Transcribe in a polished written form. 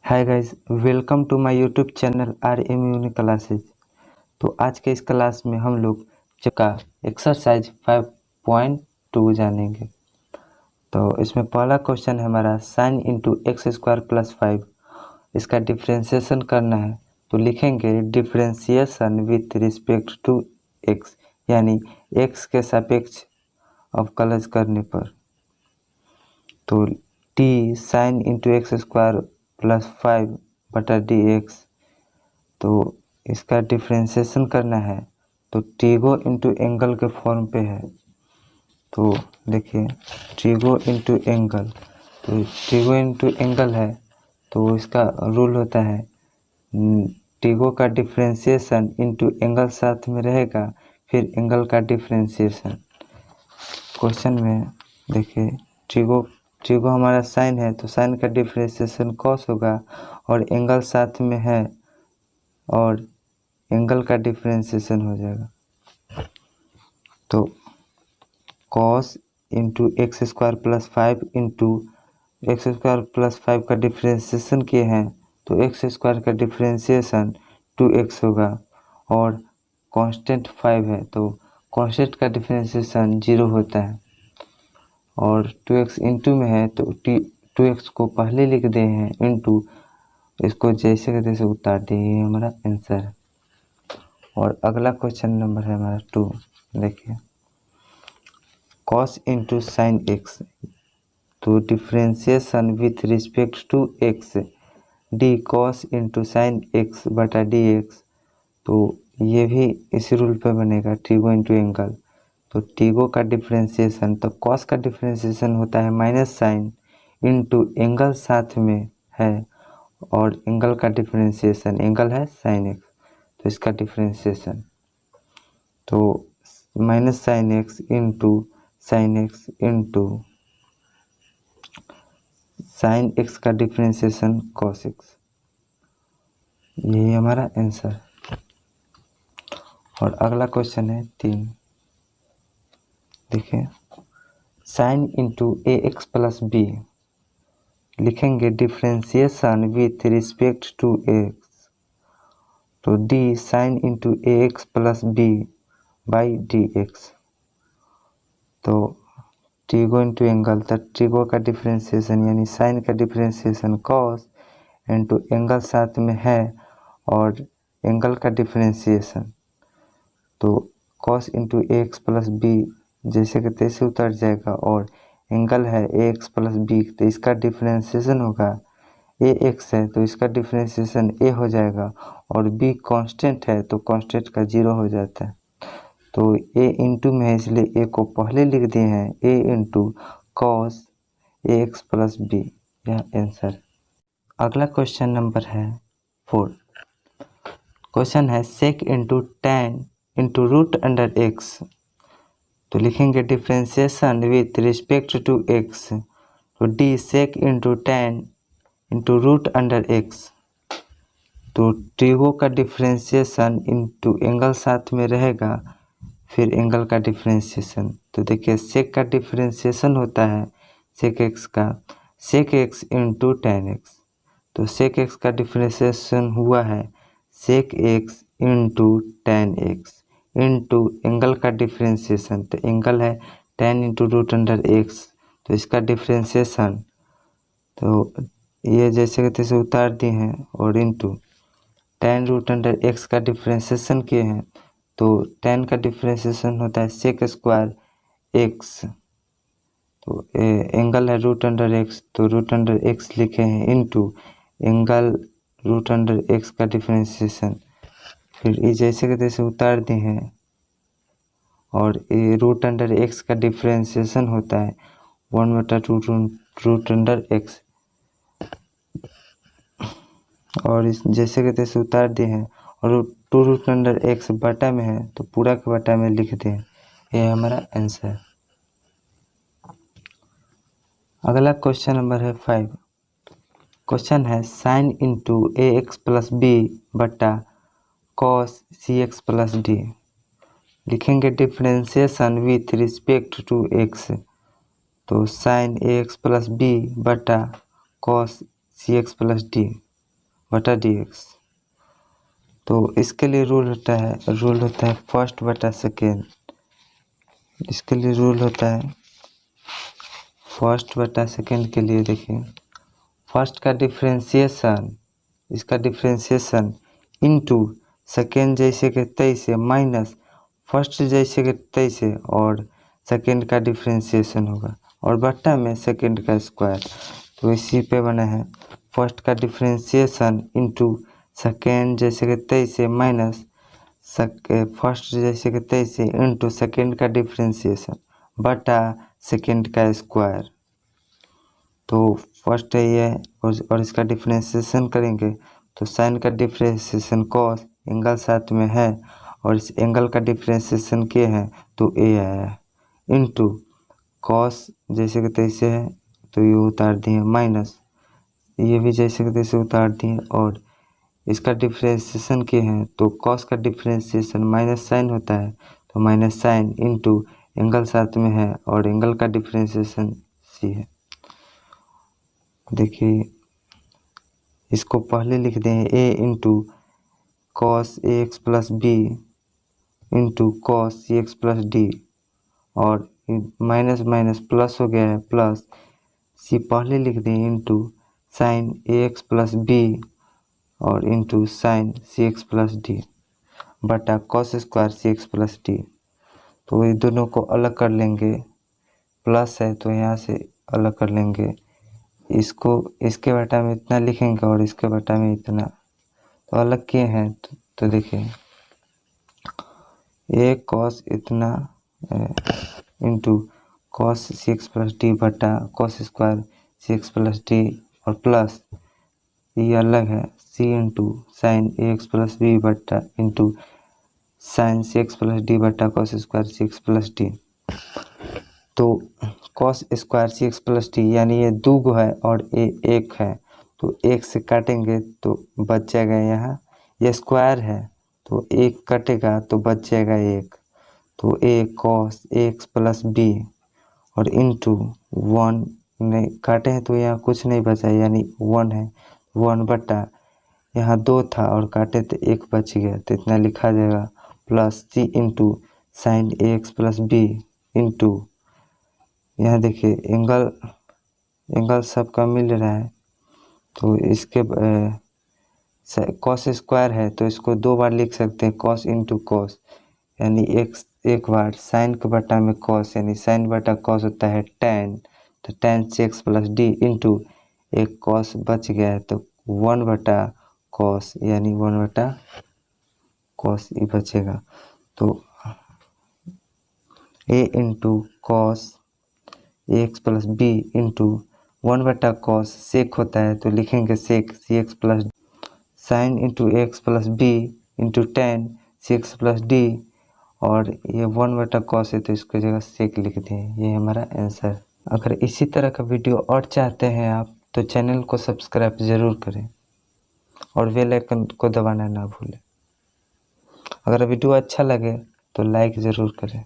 Hi guys, welcome to my YouTube channel RM uni classes. तो आज के इस क्लास में हम लोग का एक्सरसाइज 5.2 जानेंगे। तो इसमें पहला क्वेश्चन है हमारा sine into x square plus 5। इसका डिफ्रेंशिएशन करना है तो लिखेंगे differentiation with respect to x, यानी एक्स के सापेक्ष अवकलज करने पर। तो d sine into x square plus 5 बटा डी एक्स, तो इसका डिफ्रेंशिएशन करना है तो टीगो इंटू एंगल के फॉर्म पे है। तो देखिए टीगो इंटू एंगल, तो टीगो इंटू एंगल है तो इसका रूल होता है टीगो का डिफ्रेंशिएशन इंटू एंगल साथ में रहेगा, फिर एंगल का डिफ्रेंशिएशन। क्वेश्चन में देखिए टीगो हमारा साइन है तो साइन का डिफ्रेंशिएशन कॉस होगा, और एंगल साथ में है और एंगल का डिफ्रेंशिएशन हो जाएगा। तो cos into x square plus 5 into x square plus 5 का डिफ्रेंशिएशन किए हैं तो एक्स स्क्वायर का डिफ्रेंशिएशन 2x होगा, और कांस्टेंट 5 है तो कांस्टेंट का डिफ्रेंशिएशन 0 होता है, और 2x इंटू में है तो 2x को पहले लिख दे हैं इंटू इसको जैसे के तैसे उतार दिए, ये हमारा आंसर है। और अगला क्वेश्चन नंबर है हमारा 2। देखिए cos इंटू साइन एक्स, तो differentiation with respect to x d cos into sine x बटा डी एक्स, तो ये भी इसी रूल पे बनेगा टीगो इंटू एंगल। तो टीगो का डिफ्रेंशिएशन, तो कॉस का डिफ्रेंशिएशन होता है माइनस साइन इंटू एंगल साथ में है, और एंगल का डिफ्रेंशिएशन एंगल है साइन एक्स, तो इसका डिफ्रेंशिएशन तो minus sine X into sine X into sine X का डिफ्रेंशिएशन कॉस एक्स, यही हमारा आंसर। और अगला क्वेश्चन है 3। देखिए साइन इंटू ए एक्स प्लस बी, लिखेंगे differentiation with respect to x, तो D sine into A x plus B by D x. तो टीगो इंटू एंगल, तो टीगो का डिफ्रेंशिएशन यानी साइन का डिफ्रेंशिएशन कॉस इंटू एंगल साथ में है और एंगल का डिफ्रेंशिएशन, तो कॉस इंटू ए एक्स प्लस बी जैसे कि तैसे उतर जाएगा, और एंगल है ए एक्स प्लस बी तो इसका डिफ्रेंशिएशन होगा ए एक्स है तो इसका डिफ्रेंशिएशन ए हो जाएगा, और बी कांस्टेंट है तो कांस्टेंट का 0 हो जाता है। तो ए इंटू में है इसलिए ए को पहले लिख दिए हैं A into cos A x plus B, यह आंसर। अगला क्वेश्चन नंबर है 4। क्वेश्चन है sec into tan into root under x, तो लिखेंगे differentiation with respect to x, तो D sec into tan into root under x, तो टीगो का डिफ्रेंशिएशन इंटू एंगल साथ में रहेगा, फिर एंगल का डिफ्रेंशिएशन। तो देखिए सेक का डिफ्रेंशिएशन होता है सेक एक्स का sec x into tan x, तो सेक एक्स का डिफ्रेंशिएशन हुआ है sec x into tan x into angle का डिफ्रेंशिएशन, तो एंगल है tan into root under x, तो इसका डिफ्रेंशिएशन तो ये जैसे कि तैसे उतार दिए हैं, और into tan root under x का डिफ्रेंशिएशन किए हैं, तो टेन का डिफ्रेंशिएशन होता है सेक स्क्वायर एक्स, तो एंगल है रूट अंडर एक्स तो रूट अंडर एक्स लिखे हैं into angle root under x का डिफ्रेंशिएशन, फिर ये जैसे कि तैसे उतार दिए हैं, और ये रूट अंडर एक्स का डिफ्रेंशिएशन होता है 1/2 रूट अंडर एक्स, और इस जैसे कि तैसे उतार दिए हैं, और 2 रूट अंडर एक्स बटा में है तो पूरा के बटा में लिख दें, ये हमारा आंसर। अगला क्वेश्चन नंबर है 5। क्वेश्चन है साइन इंटू ए एक्स प्लस बी बटा कॉस सी एक्स प्लस डी, लिखेंगे differentiation with respect to x, तो साइन ए एक्स प्लस बी बटा कॉस सी एक्स प्लस डी, बटा dx। तो इसके लिए रूल होता है फर्स्ट बटा सेकेंड। इसके लिए रूल होता है फर्स्ट बटा सेकेंड के लिए देखिए, फर्स्ट का डिफ्रेंशिएशन, इसका डिफ्रेंशिएशन इनटू सेकेंड जैसे के तैसे माइनस फर्स्ट जैसे के तैसे और सेकेंड का डिफ्रेंशिएशन होगा और बट्टा में सेकेंड का स्क्वायर। तो इसी पे बना है फर्स्ट का डिफ्रेंशिएशन इनटू सेकेंड जैसे के तैसे माइनस फर्स्ट जैसे के तैसे इनटू सेकेंड का डिफ्रेंशिएशन बटा सेकेंड का स्क्वायर। तो फर्स्ट है ये और इसका डिफ्रेंशिएशन करेंगे तो साइन का डिफ्रेंशिएशन कॉस एंगल साथ में है और इस एंगल का डिफ्रेंशिएशन के है तो ए आया इनटू कॉस जैसे कि तैसे है तो ये उतार दिए माइनस ये भी जैसे कि तैसे उतार दिए और इसका डिफ्रेंशिएशन के हैं तो कॉस का डिफ्रेंशिएशन माइनस साइन होता है तो माइनस साइन इनटू एंगल साथ में है और एंगल का डिफ्रेंशिएशन सी है। देखिए इसको पहले लिख दें A into cos A x plus B into cos C x plus D और माइनस माइनस प्लस हो गया है प्लस सी पहले लिख दें इंटू साइन ए एक्स प्लस बी और into sine C x plus D बटा cos square C x plus D. तो ये दोनों को अलग कर लेंगे, प्लस है तो यहाँ से अलग कर लेंगे, इसको इसके बटा में इतना लिखेंगे और इसके बटा में इतना तो अलग किए हैं। तो देखिए ए कॉस इतना इंटू कॉस सी एक्स प्लस डी बटा cos square C x plus D और प्लस ये अलग है सी इंटू साइन ए एक्स प्लस बी बटा into sine C x plus D बटा cos square C x plus D. तो cos square C x plus D यानी ये दो गो है और ये एक है तो एक से काटेंगे तो बच जाएगा यहाँ, ये स्क्वायर है तो एक कटेगा तो बच जाएगा एक तो ए cos A x plus B और इंटू वन नहीं काटे हैं तो यहाँ कुछ नहीं बचा यानी वन है वन बटा यहाँ दो था और काटे तो एक बच गया तो इतना लिखा जाएगा प्लस सी इंटू साइन ए एक्स प्लस बी इंटू यहाँ देखिए एंगल सबका मिल रहा है तो इसके कॉस स्क्वायर है तो इसको दो बार लिख सकते हैं कॉस इंटू कॉस यानी एक बार साइन के बटा में कॉस यानी साइन बटा कॉस होता है टेन तो ten C x plus D into एक कॉस बच गया है तो वन बटा कॉस यानी वन बटा कॉस ही बचेगा। तो A into cos A x plus B into one बटा कॉस सेक होता है तो लिखेंगे sec C x plus sine into X plus B into tan C x plus D और ये वन बटा कॉस है तो इसको जगह सेक लिख दें। ये हमारा आंसर। अगर इसी तरह का वीडियो और चाहते हैं आप तो चैनल को सब्सक्राइब ज़रूर करें और बेल आइकन को दबाना ना भूलें। अगर वीडियो अच्छा लगे तो लाइक ज़रूर करें।